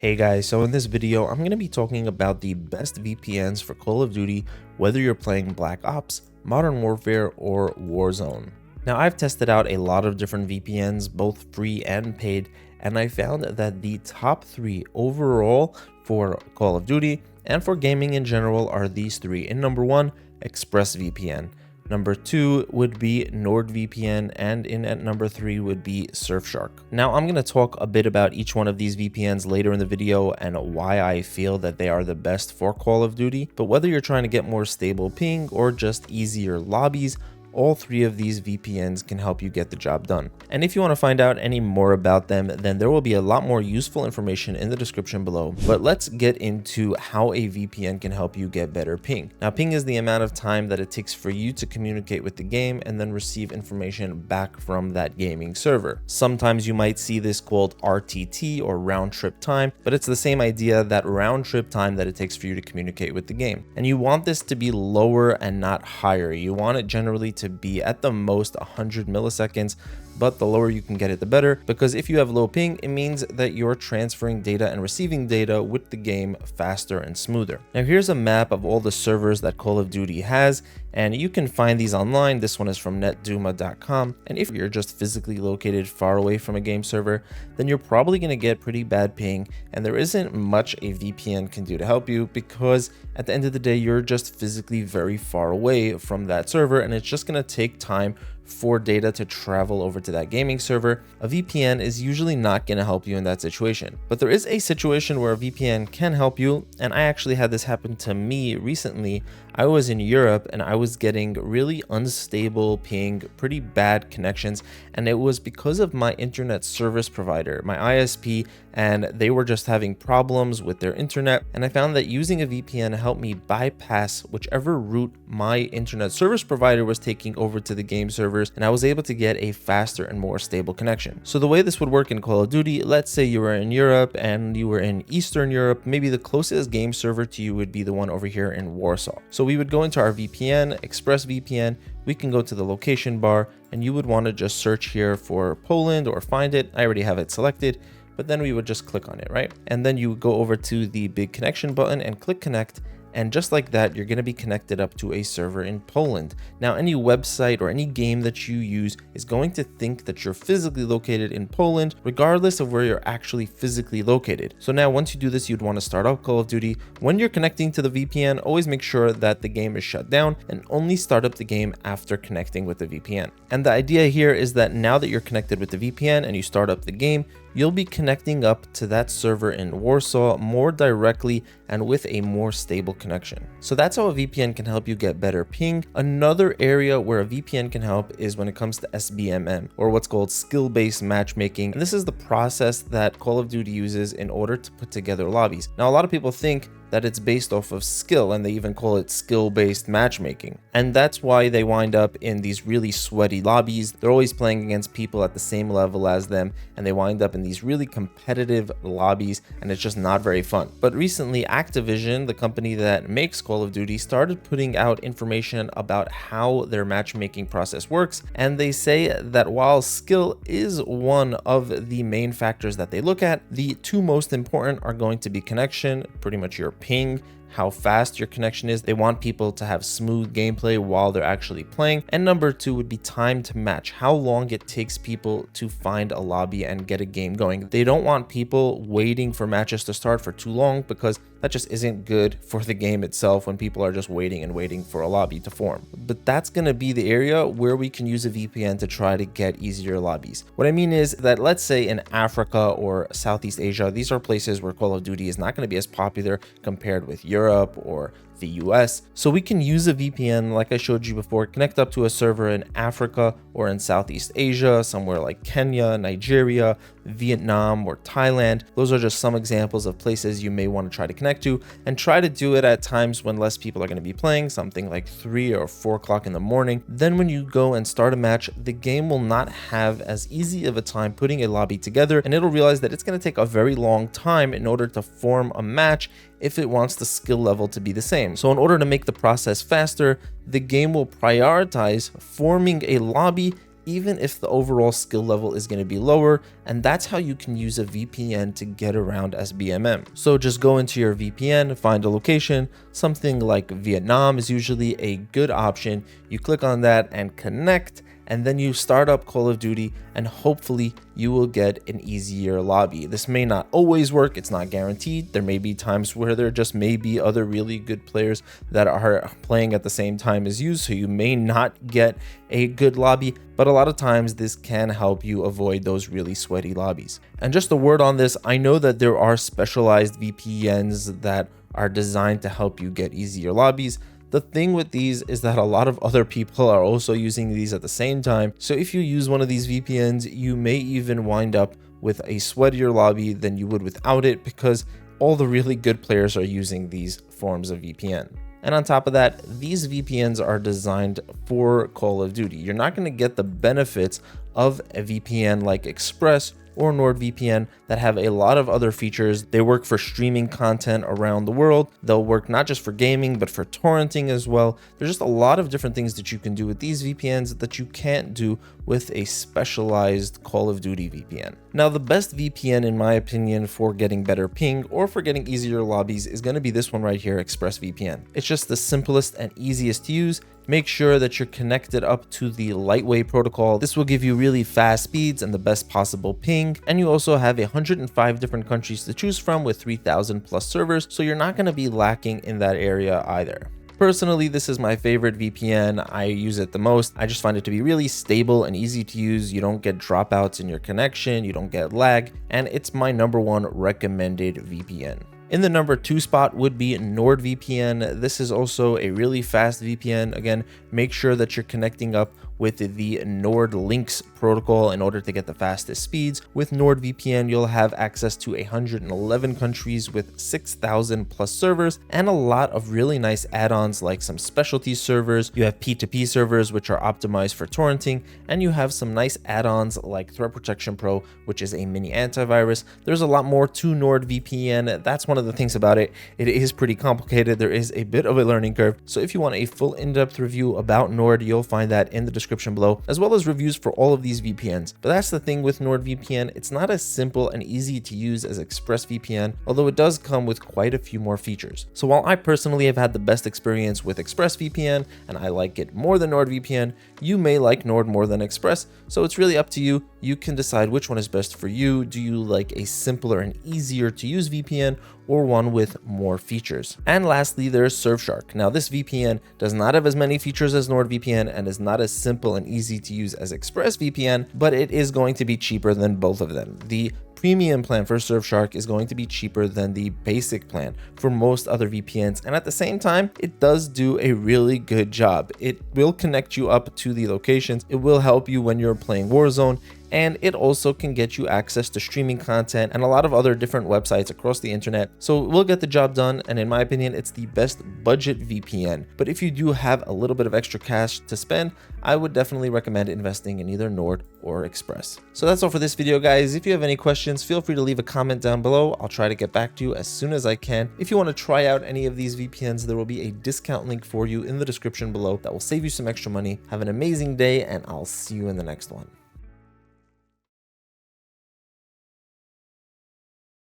Hey guys, so in this video, I'm going to be talking about the best VPNs for Call of Duty, whether you're playing Black Ops, Modern Warfare, or Warzone. Now, I've tested out a lot of different VPNs, both free and paid, and I found that the top three overall for Call of Duty and for gaming in general are these three. In number one, ExpressVPN. Number two would be NordVPN, and in at number three would be Surfshark. Now, I'm going to talk a bit about each one of these VPNs later in the video and why I feel that they are the best for Call of Duty. But whether you're trying to get more stable ping or just easier lobbies, all three of these VPNs can help you get the job done. And if you want to find out any more about them, then there will be a lot more useful information in the description below. But let's get into how a VPN can help you get better ping. Now, ping is the amount of time that it takes for you to communicate with the game and then receive information back from that gaming server. Sometimes you might see this called RTT or round trip time, but it's the same idea, that round trip time that it takes for you to communicate with the game. And you want this to be lower and not higher. You want it generally to be at the most 100 milliseconds, but the lower you can get it, the better, because if you have low ping, it means that you're transferring data and receiving data with the game faster and smoother. Now, here's a map of all the servers that Call of Duty has, and you can find these online. This one is from netduma.com, and if you're just physically located far away from a game server, then you're probably going to get pretty bad ping, and there isn't much a VPN can do to help you, because at the end of the day, you're just physically very far away from that server, and it's just going to take time for data to travel over to that gaming server. A VPN is usually not going to help you in that situation. But there is a situation where a VPN can help you, and I actually had this happen to me recently. I was in Europe and I was getting really unstable ping, pretty bad connections, and it was because of my internet service provider, my ISP, and they were just having problems with their internet. And I found that using a VPN helped me bypass whichever route my internet service provider was taking over to the game servers, and I was able to get a faster and more stable connection. So the way this would work in Call of Duty, let's say you were in Europe and you were in Eastern Europe, maybe the closest game server to you would be the one over here in Warsaw. So we would go into our VPN, ExpressVPN, we can go to the location bar, and you would want to just search here for Poland or find it. I already have it selected, but then we would just click on it, right? And then you would go over to the big connection button and click connect. And just like that, you're going to be connected up to a server in Poland. Now, any website or any game that you use is going to think that you're physically located in Poland, regardless of where you're actually physically located. So now, once you do this, you'd want to start up Call of Duty. When you're connecting to the VPN, always make sure that the game is shut down and only start up the game after connecting with the VPN. And the idea here is that now that you're connected with the VPN and you start up the game, you'll be connecting up to that server in Warsaw more directly and with a more stable connection. So that's how a VPN can help you get better ping. Another area where a VPN can help is when it comes to SBMM, or what's called skill-based matchmaking. And this is the process that Call of Duty uses in order to put together lobbies. Now, a lot of people think that it's based off of skill, and they even call it skill-based matchmaking. And that's why they wind up in these really sweaty lobbies. They're always playing against people at the same level as them, and they wind up in these really competitive lobbies, and it's just not very fun. But recently, Activision, the company that makes Call of Duty, started putting out information about how their matchmaking process works, and they say that while skill is one of the main factors that they look at, the two most important are going to be connection, pretty much your ping, how fast your connection is. They want people to have smooth gameplay while they're actually playing. And number two would be time to match, how long it takes people to find a lobby and get a game going. They don't want people waiting for matches to start for too long, because that just isn't good for the game itself when people are just waiting and waiting for a lobby to form. But that's going to be the area where we can use a VPN to try to get easier lobbies. What I mean is that, let's say in Africa or Southeast Asia, these are places where Call of Duty is not going to be as popular compared with Europe or the US. So we can use a VPN, like I showed you before, connect up to a server in Africa or in Southeast Asia, somewhere like Kenya, Nigeria, Vietnam, or Thailand. Those are just some examples of places you may want to try to connect to, and try to do it at times when less people are going to be playing, something like 3 or 4 o'clock in the morning. Then when you go and start a match, the game will not have as easy of a time putting a lobby together, and it'll realize that it's going to take a very long time in order to form a match if it wants the skill level to be the same. So in order to make the process faster, the game will prioritize forming a lobby even if the overall skill level is going to be lower, and that's how you can use a VPN to get around SBMM. So just go into your VPN, find a location, something like Vietnam is usually a good option. You click on that and connect, and then you start up Call of Duty, and hopefully you will get an easier lobby. This may not always work, it's not guaranteed. There may be times where there just may be other really good players that are playing at the same time as you, so you may not get a good lobby, but a lot of times this can help you avoid those really sweaty lobbies. And just a word on this, I know that there are specialized VPNs that are designed to help you get easier lobbies. The thing with these is that a lot of other people are also using these at the same time. So if you use one of these VPNs, you may even wind up with a sweatier lobby than you would without it, because all the really good players are using these forms of VPN. And on top of that, these VPNs are designed for Call of Duty. You're not going to get the benefits of a VPN like Express or NordVPN that have a lot of other features. They work for streaming content around the world. They'll work not just for gaming, but for torrenting as well. There's just a lot of different things that you can do with these VPNs that you can't do with a specialized Call of Duty VPN. Now, the best VPN, in my opinion, for getting better ping or for getting easier lobbies is going to be this one right here, ExpressVPN. It's just the simplest and easiest to use. Make sure that you're connected up to the lightweight protocol. This will give you really fast speeds and the best possible ping. And you also have 105 different countries to choose from with 3,000 plus servers, so you're not going to be lacking in that area either. Personally, this is my favorite VPN. I use it the most. I just find it to be really stable and easy to use. You don't get dropouts in your connection, you don't get lag, and it's my #1 recommended VPN. In the #2 spot would be NordVPN. This is also a really fast VPN. Again, make sure that you're connecting up with the NordLynx protocol in order to get the fastest speeds. With NordVPN, you'll have access to 111 countries with 6,000 plus servers and a lot of really nice add-ons like some specialty servers. You have P2P servers, which are optimized for torrenting, and you have some nice add-ons like Threat Protection Pro, which is a mini antivirus. There's a lot more to NordVPN. That's one of the things about it. It is pretty complicated. There is a bit of a learning curve. So if you want a full in-depth review about Nord, you'll find that in the description below, as well as reviews for all of these VPNs. But that's the thing with NordVPN, it's not as simple and easy to use as ExpressVPN, although it does come with quite a few more features. So while I personally have had the best experience with ExpressVPN and I like it more than NordVPN, you may like Nord more than Express, so it's really up to you. You can decide which one is best for you. Do you like a simpler and easier to use VPN or one with more features? And lastly, there's Surfshark. Now, this VPN does not have as many features as NordVPN and is not as simple and easy to use as ExpressVPN, but it is going to be cheaper than both of them. The premium plan for Surfshark is going to be cheaper than the basic plan for most other VPNs, and at the same time, it does do a really good job. It will connect you up to the locations. It will help you when you're playing Warzone, and it also can get you access to streaming content and a lot of other different websites across the internet. So it will get the job done, and in my opinion, it's the best budget VPN. But if you do have a little bit of extra cash to spend, I would definitely recommend investing in either Nord or Express. So that's all for this video, guys. If you have any questions, feel free to leave a comment down below. I'll try to get back to you as soon as I can. If you want to try out any of these VPNs, there will be a discount link for you in the description below that will save you some extra money. Have an amazing day, and I'll see you in the next one.